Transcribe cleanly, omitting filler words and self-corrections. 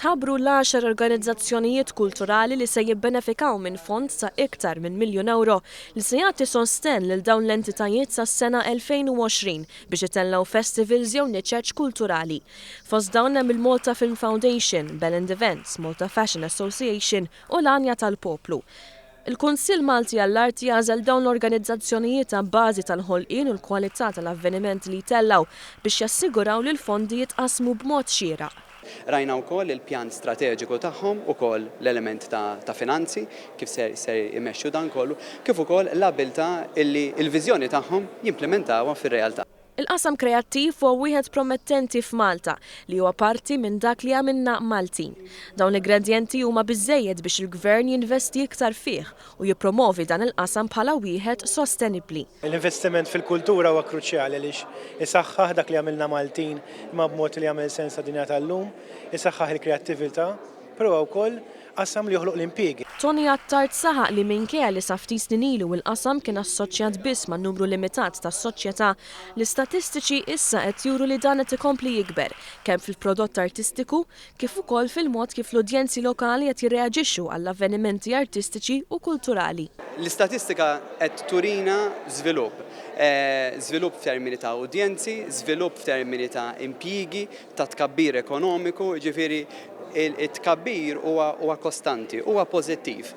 Tħabbru l-10 organizzazzjonijiet kulturali li se jibbenefikaw minn fond sa' iktar minn €1,000,000 li se jagħti sosten lil dawn l-entitajiet sas-sena 2020 biex itellaw festivals jew niċċeċ kulturali. Fost dawn hemm il-Malta Film Foundation, Bellend Events, Malta Fashion Association u l-Anja tal-Poplu. Il-Kunsill Malti għall-Arti jażel dawn l-organizzazzjonijiet ta' bażi tal-ħolqien u l-kwalità tal-avvenimenti li jtellaw biex jassiguraw li l-fondi jitqasmu b'mod xieraq. Rajna wkoll il-pjan strateġiku tagħhom ukoll l-element ta' finanzi kif se jmexxu dan kollu, kif ukoll l-abilità illi l-viżjoni tagħhom jimplementawha fir-realtà. Il-qasam kreattiv huwa wieħed promettenti f'Malta li huwa parti minn dak li għamilna Maltin. Dawn l-ingredjenti huma biżżejjed biex il-Gvern jinvesti iktar fih u jippromovi dan il-qasam bħala wieħed sostenibbli. L-investiment fil-kultura huwa kruċjali għaliex isaħħaħ dak li għamilna Maltin imma b'mod li jagħmel sens tad-dinja tal-lum, isaħħaħ il-kreattività, però wkoll qasam li joħloq l-impjiegi. Tony Attard saħaq li minkejja li sa ftit snin ilu l-qasam kien assoċjat biss ma' numru limitat tas-soċjetà, l-istatistiċi issa qed juru li dan qed ikompli jikber kemm fil-prodott artistiku kif ukoll fil-mod kif l-udjenzi lokali qed jirreaġixxu għall-avvenimenti artistiċi u kulturali. L-istatistika qed turina żvilupp. Żvilupp f'termini ta' udjenzi, żvilupp f'termini ta' impjiegi, ta' tkabbir ekonomiku, ġifieri it-tkabbir huwa kostanti, huwa pożittiv.